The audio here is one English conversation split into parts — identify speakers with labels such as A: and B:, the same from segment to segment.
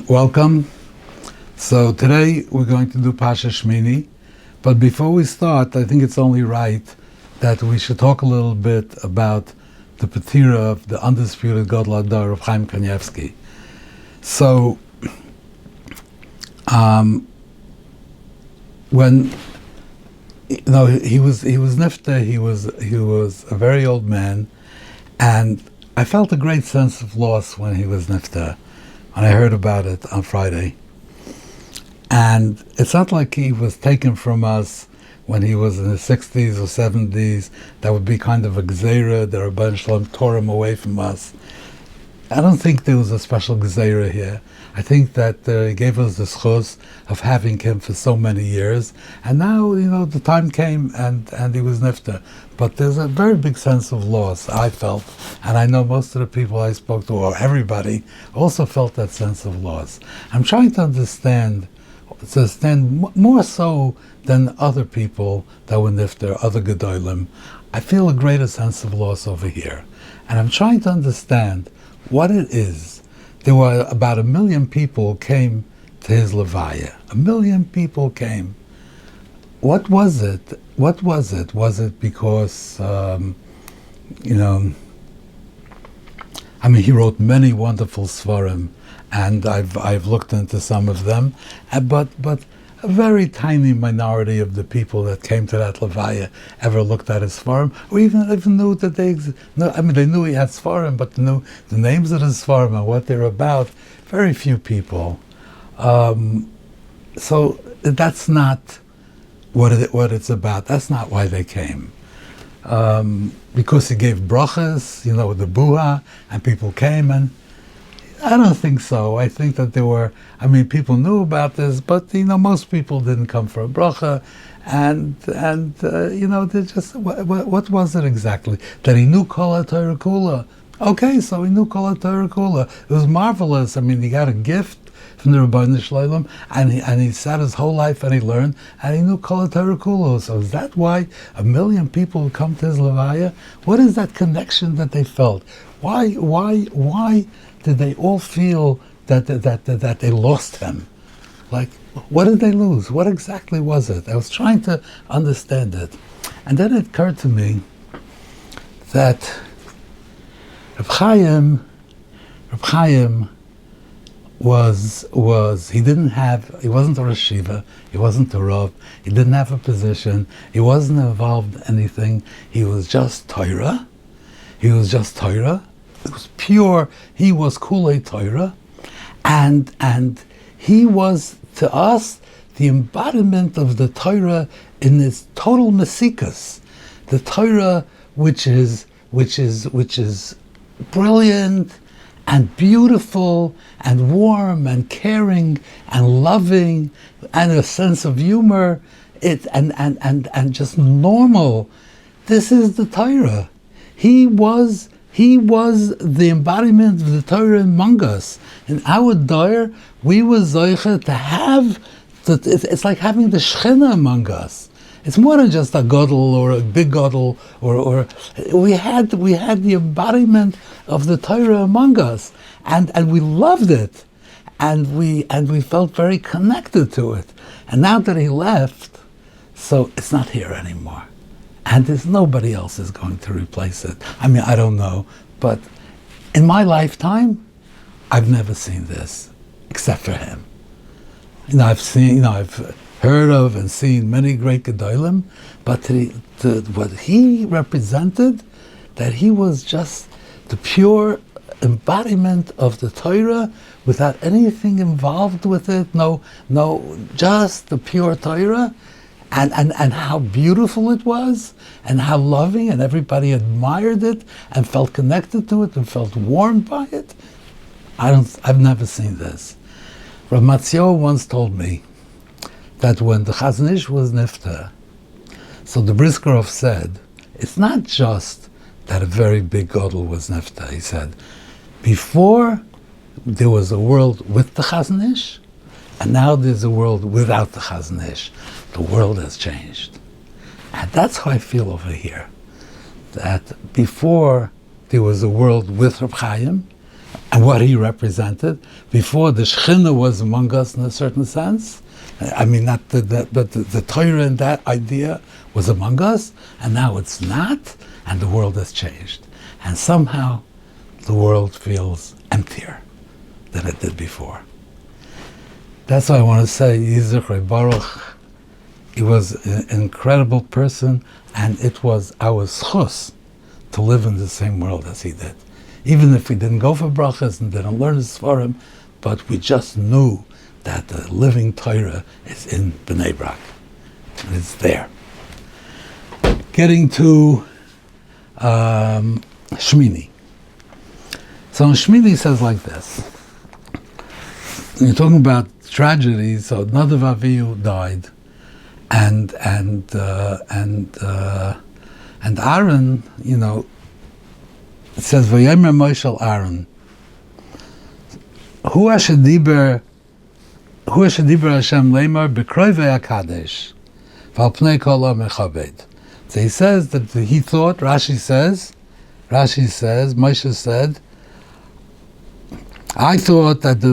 A: Welcome. So today we're going to do Parshas Shemini, but before we start, I think it's only right that we should talk a little bit about the petirah of the undisputed Gadol Hador, Rav Chaim Kanievsky. So, when he was nifta, he was a very old man, and I felt a great sense of loss when he was nifta. And I heard about it on Friday. And it's not like he was taken from us when he was in his 60s or 70s. That would be kind of a gzeira, the Rabbi Shalom tore him away from us. I don't think there was a special gzeira here. I think that he gave us the schus of having him for so many years. And now, the time came and he was nifta. But there's a very big sense of loss, I felt. And I know most of the people I spoke to, or everybody, also felt that sense of loss. I'm trying to understand more so than other people that were nifta, other gedolim. I feel a greater sense of loss over here. And I'm trying to understand what it is. There were about 1 million people came to his levaya. 1 million people came. What was it? What was it? Was it because, he wrote many wonderful svarim, and I've looked into some of them, but a very tiny minority of the people that came to that levaya ever looked at his svarim, or even knew that they knew he had svarim, but knew the names of his svarim and what they're about. Very few people. So that's not what it's about. That's not why they came. Because he gave brachas, the buha, and people came, and I don't think so. I think that there were, people knew about this, but most people didn't come for a bracha, and they just, what was it exactly? That he knew Kol HaTorah Kula. Okay, so he knew Kol HaTorah Kula. It was marvelous. He got a gift from the Rabbi Shalom, and he sat his whole life and he learned, and he knew Kol HaTorah Kula. So is that why 1 million people would come to his levaya? What is that connection that they felt? Why did they all feel that they lost him? Like, what did they lose? What exactly was it? I was trying to understand it. And then it occurred to me that Rav Chaim he wasn't a Rosh Yeshiva, he wasn't a Rav, he didn't have a position, he wasn't involved in anything, he was just Torah. He was just Torah. It was pure. He was Kulei Torah, and he was to us the embodiment of the Torah in its total mesikas. The Torah, which is brilliant and beautiful and warm and caring and loving and a sense of humor. And just normal. This is the Torah. He was the embodiment of the Torah among us. In our Dor, we were zoiche to have, it's like having the Shechina among us. It's more than just a Gadol or a big Gadol, or we had the embodiment of the Torah among us, and we loved it, and we felt very connected to it. And now that he left, so it's not here anymore. And there's nobody else is going to replace it. I don't know, but in my lifetime, I've never seen this, except for him. I've heard of and seen many great Gedolim, but what he represented, that he was just the pure embodiment of the Torah without anything involved with it, just the pure Torah. And how beautiful it was, and how loving, and everybody admired it, and felt connected to it, and felt warmed by it. I've never seen this. Rav Matzio once told me that when the Chazon Ish was nifta, so the Briskerov said, it's not just that a very big Gadol was nifta. He said, before there was a world with the Chazon Ish, and now there's a world without the Chazon Ish. The world has changed. And that's how I feel over here. That before there was a world with Rav Chaim, and what he represented. Before, the Shechina was among us in a certain sense. I mean, not the Torah and that idea was among us, and now it's not, and the world has changed. And somehow, the world feels emptier than it did before. That's why I want to say, Yizrach Baruch, he was an incredible person, and it was our schus to live in the same world as he did. Even if we didn't go for brachas and didn't learn his svarim, but we just knew that the living Torah is in Bnei Brak, and it's there. Getting to Shemini. So Shemini says like this. When you're talking about tragedy, so Nadav Avihu died, and Aharon, it says Vayemer Moshe Aharon, Hu asher diber Hashem leimar b'kroivei HaKadosh v'al pnei kol ha'mechabed. So he says that he thought, Rashi says, Moshe said, I thought that the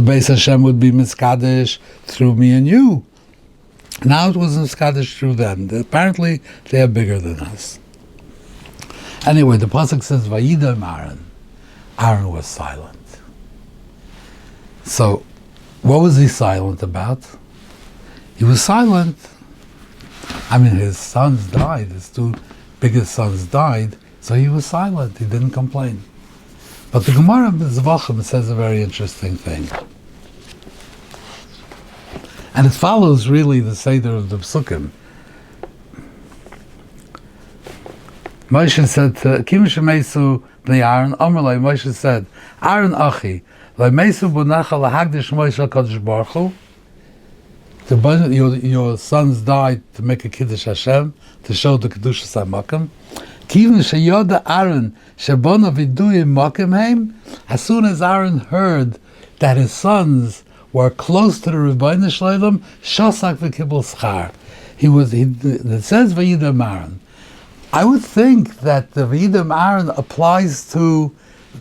A: Beis Hashem would be miskadesh through me and you. Now it was miskadesh through them. Apparently, they are bigger than us. Anyway, the pasuk says, "Vayidam Aharon." Aharon was silent. So, what was he silent about? He was silent. I mean, his sons died. His two biggest sons died, so he was silent. He didn't complain. But the Gemara Zvachim says a very interesting thing. And it follows really the Seder of the Psukim. Moshe said to Kim Shemesu bnei Aharon, Amar Lai, Moshe said, Aharon Achi, Lai Mesu Bunacha Lahagdish Moshe HaKadosh Baruch Hu. Your sons died to make a Kiddush Hashem, to show the Kedushas HaMakom. Kivin sheyoda Aharon shebona viduyim makim heim. As soon as Aharon heard that his sons were close to the Rebbeinu Shleilim, shosak v'kibul schar. It says Vayidam Aharon. I would think that the Vayidam Aharon applies to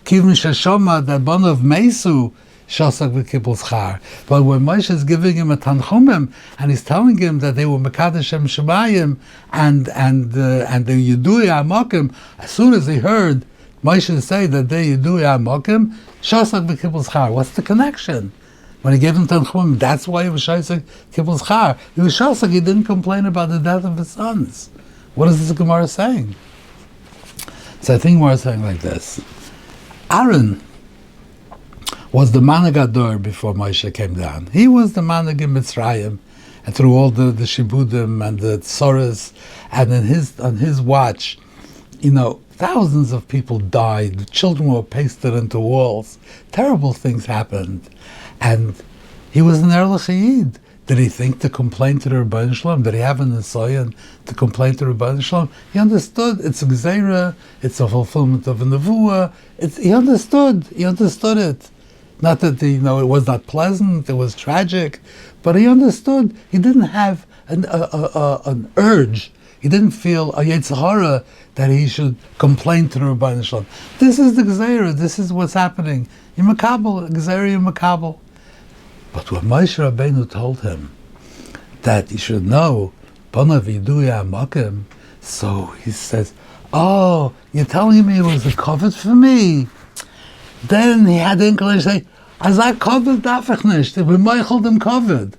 A: Kivin sheshoma that bona of Mesu shosak v'kibul schar. But when Moshe is giving him a tanchumim and he's telling him that they were mekadesh Shem Shemayim and the Yidui Amakim, as soon as he heard Moshe say that they Yidui Amakim, shosak v'kibul schar. What's the connection? When he gave him tanchumim, that's why he was shosak kibul schar. He was shosak. He didn't complain about the death of his sons. What is this Gemara saying? So I think Gemara is saying like this: Aharon was the Managador before Moshe came down. He was the Manag in Mitzrayim, and through all the Shibudim and the Tzoras, and on his watch, thousands of people died. Children were pasted into walls. Terrible things happened, and he was an Erlachayid. Did he think to complain to the Rebbeinu Shalom? Did he have an Nisayan to complain to the Rebbeinu Shalom? He understood it's a Gzeira, it's a fulfillment of a Nevuah. He understood it. Not that it was not pleasant, it was tragic, but he understood. He didn't have an urge. He didn't feel a Yetzirah that he should complain to the Rebbeinu Shalom. This is the Gzeira, this is what's happening. Yimakabel, Gzeira Yimakabel. But when Moshe Rabbeinu told him that he should know, Bona Viduya Makim, so he says, oh, you're telling me it was a covet for me? Then he had the inclination to say, as I covered dafach nicht, if we meichel them covered.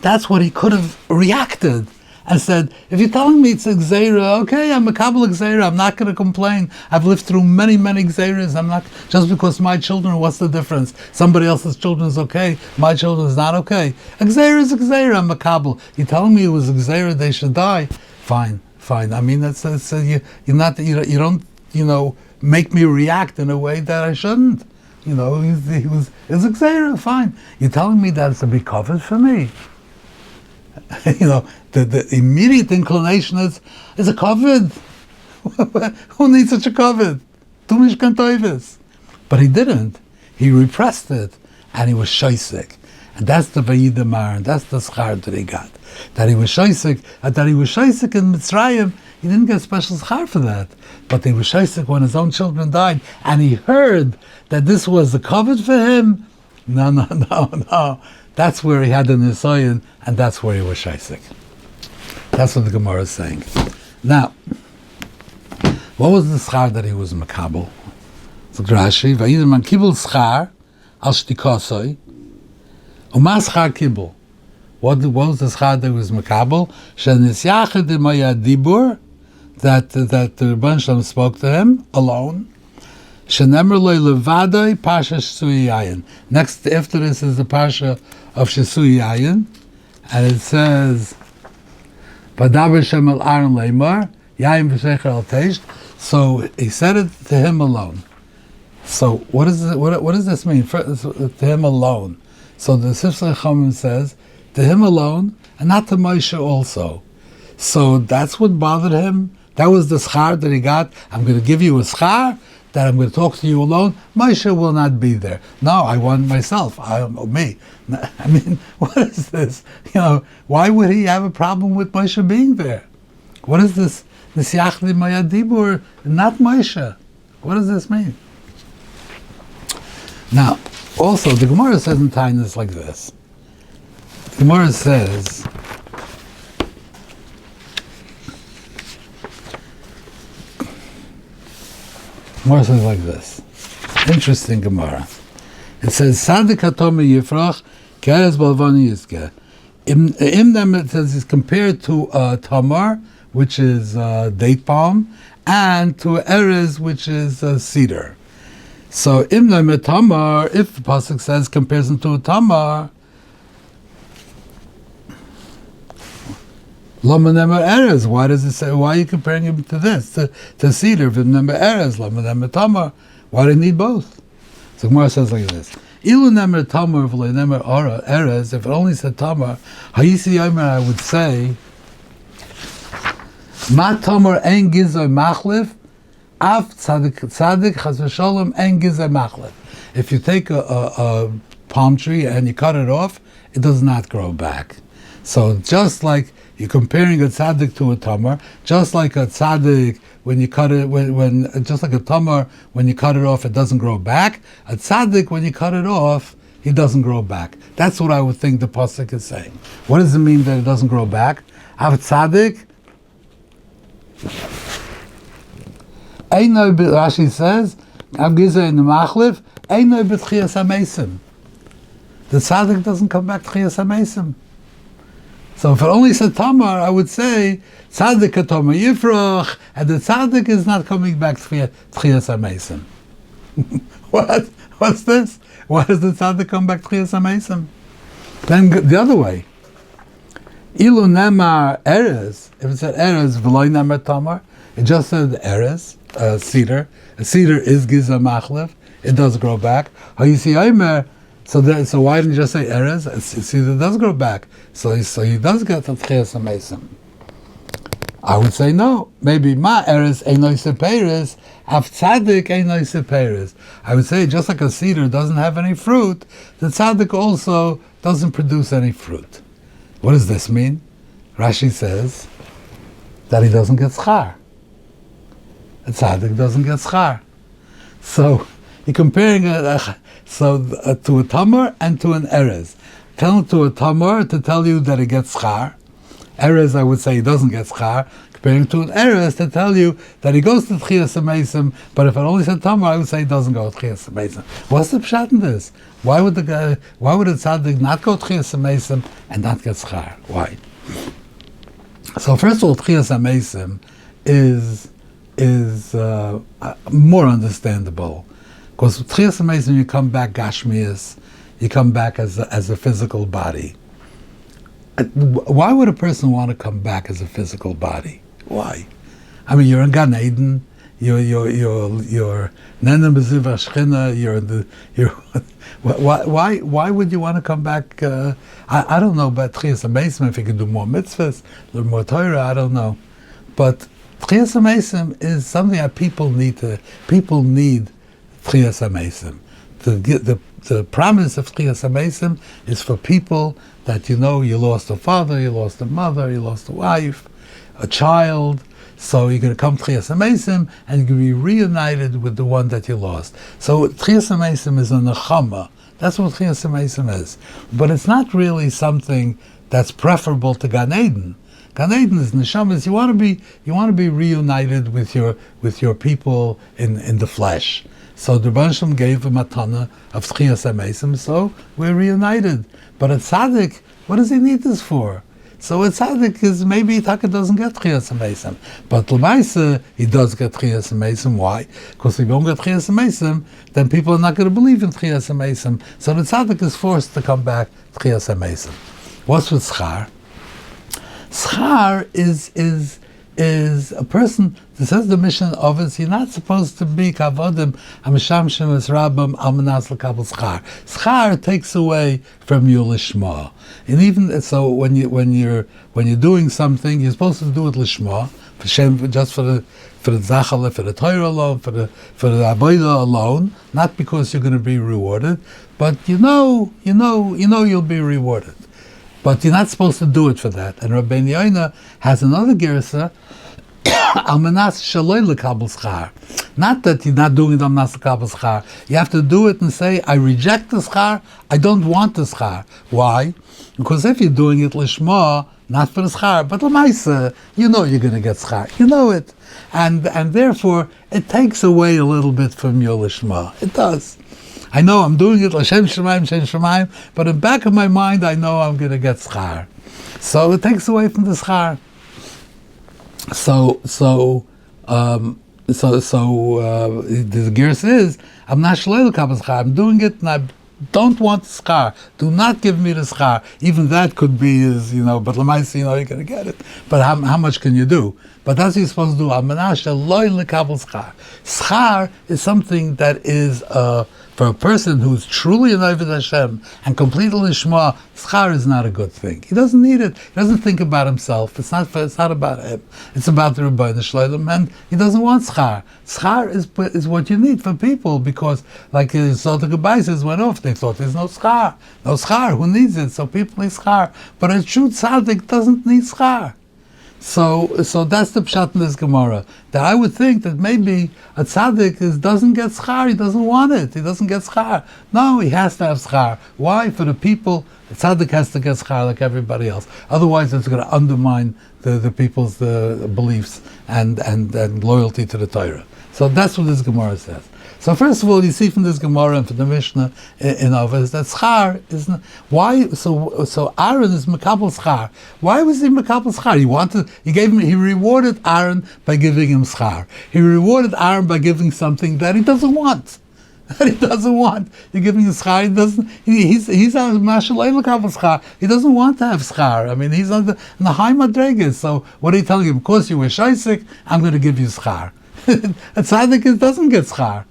A: That's what he could have reacted and said, if you're telling me it's a gzeira, okay, I'm a kabbalah gzeira, I'm not going to complain. I've lived through many, many gzeiras. I'm not, just because my children, what's the difference? Somebody else's children is okay, my children is not okay. A gzeira is a gzeira, I'm a kabbalah. You're telling me it was a gzeira, they should die? Fine. I mean, you don't make me react in a way that I shouldn't. It's a gzeira, fine. You're telling me that it's a big covet for me? The immediate inclination is a covet. Who needs such a covet? Tumish kantoivis. But he didn't. He repressed it, and he was shaisik. And that's the Vayidam Aharon, that's the schar that he got. that he was shaisik in Mitzrayim. He didn't get special schar for that, but he was shaisik when his own children died, and he heard that this was the covet for him. No. That's where he had the nisayon, and that's where he was shaisik. That's what the Gemara is saying. Now, what was the schar that he was makabel? So Rashi, va'idin man kibul schar al shtikosoi, u'ma schar kibul. What was the schar that was makabel? She'nisyachid imaya dibur, that the Rebbeinu Shalom spoke to him alone. She'nemer loy levadoi Parshas Shisui Yayin. Next, after this is the Parsha of Shisui Yayin, and it says, Vadaber Shem el Aharon leimar, Yayin v'shecher al teisht. So he said it to him alone. So what does this mean? To him alone. So the Sifsei Chachamim says to him alone and not to Moshe also. So that's what bothered him. That was the schar that he got. I'm going to give you a schar that I'm going to talk to you alone. Moshe will not be there. No, I want myself. Me. I mean, what is this? Why would he have a problem with Moshe being there? What is this? Nisyachli Mayadibur, not Moshe. What does this mean? Now, also, the Gemara says in Tainis like this. The Gemara says, like this. Interesting Gemara. It says, Sadik hatomi yifrach, keres balvani yizke. It says it's compared to tamar, which is date palm, and to erez, which is cedar. So, imna tamar, if the pasuk says compares him to a tamar, lamanemer erez. Why does it say? Why are you comparing him to this? To cedar? V'nemer erez, lamanemer tamar. Why do you need both? So Gemara says like this: Ilu nemer tamar v'lenemer erez. If it only said tamar, hayisi yomer, I would say, ma tamar en gizoy machlif. Av tzadik chas v'sholem en gizay machlef. If you take a palm tree and you cut it off, it does not grow back. So just like you're comparing a tzaddik to a tamar, just like a tzaddik when you cut it, just like a tamar when you cut it off, it doesn't grow back. A tzaddik when you cut it off, he doesn't grow back. That's what I would think the pasuk is saying. What does it mean that it doesn't grow back? Av tzaddik. Rashi says, the tzaddik doesn't come back to Chiyas HaMesim. So if it only said Tamar, I would say tzaddik katomar yifrach, and the tzaddik is not coming back to Chiyas HaMesim. What? What's this? Why does the tzaddik come back to Chiyas HaMesim? Then the other way. Ilu nemar erez, if it said erez v'loy nemar Tamar, it just said erez. Cedar. A cedar is giza machlef. It does grow back. So why didn't you just say erez? Cedar does grow back. So he does get to tchias hamesim. I would say no. Maybe ma erez einoi seperes, af tzaddik einoi seperes. I would say just like a cedar doesn't have any fruit, the tzaddik also doesn't produce any fruit. What does this mean? Rashi says that he doesn't get schar. A tzaddik doesn't get schar. So you're comparing to a tamar and to an erez. Tell to a tamar to tell you that he gets schar. Erez, I would say he doesn't get schar. Comparing to an erez to tell you that he goes to Tchias HaMesim, but if I only said tamar, I would say he doesn't go to Tchias HaMesim. What's the pshat in this? Why would a tzaddik not go to Tchias HaMesim and not get schar? Why? So first of all, Tchias HaMesim is more understandable, because Tchias HaMesim you come back gashmias, you come back as a physical body. Why would a person want to come back as a physical body? Why? I mean, you're in Gan Eden, you're Nena Beziv Ashchina, why would you want to come back? I don't know about Tchias HaMesim, if you can do more mitzvahs, learn more Torah, I don't know, but Tchias HaMesim is something that people need Tchias HaMesim. the promise of Tchias HaMeisim is for people that you lost a father, you lost a mother, you lost a wife, a child. So you're going to come to Tchias HaMeisim and you're going to be reunited with the one that you lost. So Tchias HaMeisim is a nechama. That's what Tchias HaMeisim is. But it's not really something that's preferable to Gan Eden. Gan Eden is neshamas. You want to be reunited with your people in the flesh. So the Rebbe Shalom gave a matana of Tchias HaMeisim, so we're reunited. But a tzaddik, what does he need this for? So a tzaddik is maybe Taka doesn't get Tchias HaMeisim, but l'maisa he does get Tchias HaMeisim. Why? Because if you don't get Tchias HaMeisim, then people are not going to believe in Tchias HaMeisim. So the tzaddik is forced to come back to Tchias HaMeisim. What's with schar? Schar is a person. This is the mission of it. You're not supposed to be kavodimamishamshim es rabam almanas lekabel schar. Schar takes away from your lishma, and even so, when you're doing something, you're supposed to do it lishma, just for the zatzal, for the Torah alone, for the avodah alone, not because you're going to be rewarded, but you know you'll be rewarded. But you're not supposed to do it for that. And Rabbi Yaakov has another gersa, almanas shaloi lekabel schar. Not that you're not doing it almanas lekabel schar. You have to do it and say, I reject the schar, I don't want the schar. Why? Because if you're doing it lishma, not for the schar, but l'maisa, you're going to get schar. You know it. And therefore, it takes away a little bit from your lishma. It does. I know I'm doing it l'shem shemayim, shem shemayim, but in the back of my mind, I know I'm going to get schar. So it takes away from the schar. So the gears is, I'm not shalei l'kabel schar. I'm doing it and I don't want the schar. Do not give me the schar. Even that could be but l'maisa, you're going to get it. But how much can you do? But that's what you're supposed to do. Almanah shaloi l'kabel schar. Schar is something that is for a person who's truly an Oved Hashem and completely lishma. Schar is not a good thing. He doesn't need it. He doesn't think about himself. It's not about him. It's about the Rebbeinu Shalom, and he doesn't want schar. Schar is what you need for people, because like the Zohar went off, they thought there's no schar. No schar. Who needs it? So people need schar. But a true tzaddik doesn't need schar. So that's the pshat in this Gemara. That I would think that maybe a tzaddik doesn't get schar. He doesn't want it. He doesn't get schar. No, he has to have schar. Why? For the people, the tzaddik has to get schar like everybody else. Otherwise, it's going to undermine the people's beliefs and loyalty to the Torah. So that's what this Gemara says. So first of all, you see from this Gemara and from the Mishnah in Avos that schar is not, why. So Aharon is mekabel schar. Why was he mekabel schar? He rewarded Aharon by giving him schar. He rewarded Aharon by giving something that he doesn't want. You're giving him schar. He's on mashalei lekabel schar. He doesn't want to have schar. I mean, he's on the high madregas. So what are you telling him? Because you were shaisik, I'm going to give you schar. A tzaddik doesn't get schar.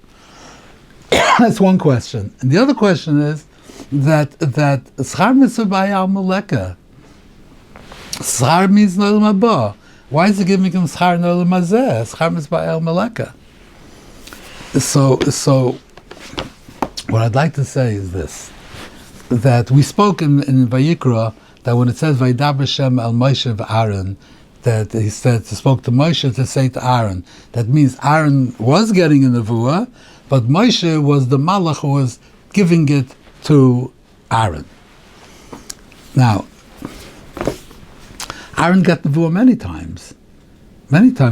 A: That's one question. And the other question is that schar mitzvah b'ayal meleka. Schar means no'olam haba. Why is he giving him schar no'olam hazeh? Schar mitzvah b'ayal meleka. So what I'd like to say is this: that we spoke in Vayikra that when it says Vaydaber Shem el Moshe v'Aaron, that he spoke to Moshe to say to Aharon. That means Aharon was getting a nevuah, but Moshe was the malach who was giving it to Aharon. Now, Aharon got nevuah many times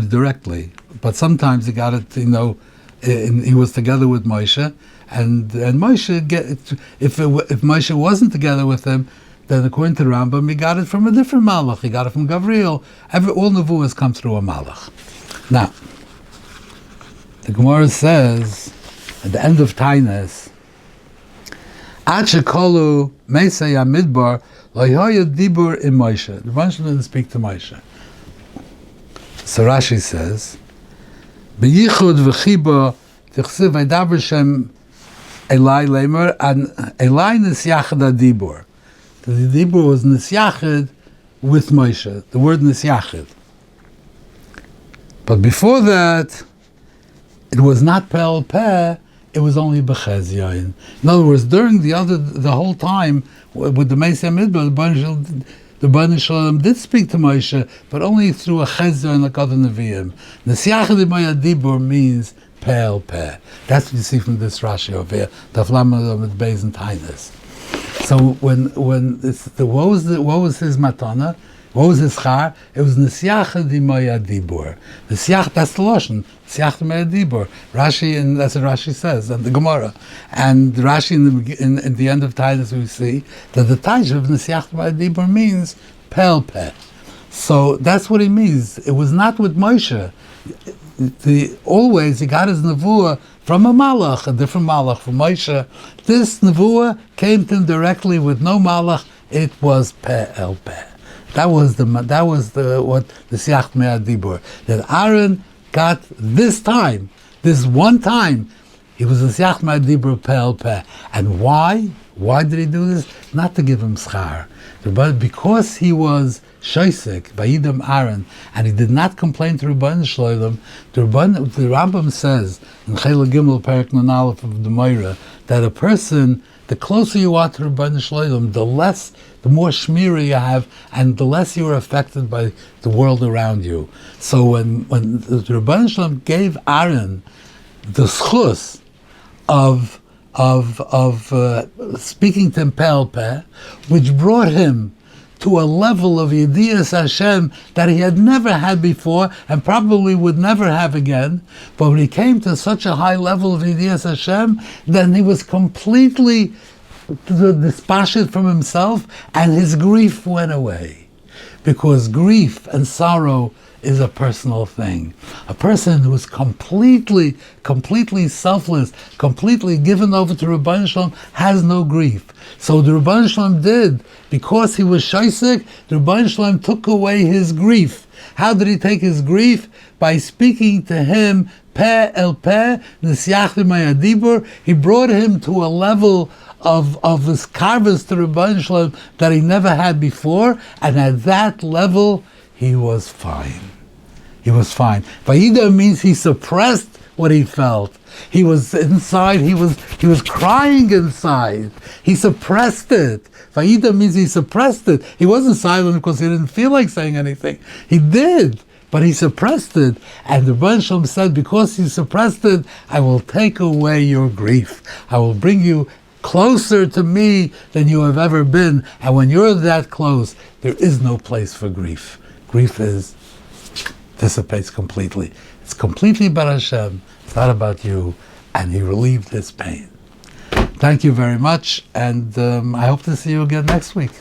A: directly, but sometimes he got it, he was together with Moshe, and Moshe if Moshe wasn't together with him, then according to the Rambam, he got it from a different malach. He got it from Gavriel. All nevuahs come through a malach. Now, the Gemara says at the end of Tainas, Ad shekolu meisei hamidbar lo yaya dibur im Moshe. The Rebbe didn't speak to Moshe. So Rashi says, B'yichud v'chiba tichsiv v'daber Shem Elai lemer and Elai nisyachad adibur. The dibur was nisyachad with Moshe. The word nisyachad. But before that, it was not pel peh. it was only b'chez yain. In other words, during the whole time with the Meis Hamidbar, the Bnei Shalom did speak to Moshe, but only through a chez yain like other Nevi'im. Nesiach Dibur means pale peh. That's what you see from this Rashi over here. The Flammah with Beis and Tainus. So when it's what was his matana? What was his char? It was Nesiach Dimoya Dibur. Nesiach, that's the Lashon. Nesiach Dimoya Dibur. Rashi, and that's what Rashi says, and the Gemara. And Rashi in the end of Tainus we see that the Taisha of Nesiach Dimoya Dibur means pale peh. So that's what he means. It was not with Moshe. Always he got his nevuah from a malach, a different malach from Moshe. This nevuah came to him directly with no malach. It was peh el peh. That was the what the siach me'adibur, that Aharon got this time, this one time. He was a siach me'adibur peh el peh. And why? Why did he do this? Not to give him schar, but because he was shoisek by Yidam Aharon, and he did not complain to Rabban Shloim. The Rambam says in Chela Gimel Perek Nun Aleph of the Meira that a person, the closer you are to Rabban Shloim, the more shmira you have, and the less you are affected by the world around you. So when the Rabban Shloim gave Aharon the schus of speaking to him peh el peh, which brought him to a level of Yediyas Hashem that he had never had before and probably would never have again. But when he came to such a high level of Yediyas Hashem, then he was completely dispassionate from himself, and his grief went away. Because grief and sorrow is a personal thing. A person who is completely selfless, completely given over to Rabban Shalom has no grief. So the Rabban Shalom did, because he was shaisik, the Rabban Shalom took away his grief. How did he take his grief? By speaking to him, peh el peh, nesiach dibur. He brought him to a level of his karvas to Rabban Shalom that he never had before, and at that level, he was fine. He was fine. Vayida means he suppressed what he felt. He was inside, he was crying inside. He suppressed it. Vayida means he suppressed it. He wasn't silent because he didn't feel like saying anything. He did, but he suppressed it. And the Rebbe Shalom said, because he suppressed it, I will take away your grief. I will bring you closer to me than you have ever been. And when you're that close, there is no place for grief. Grief dissipates completely. It's completely about Hashem. It's not about you. And he relieved his pain. Thank you very much. And I hope to see you again next week.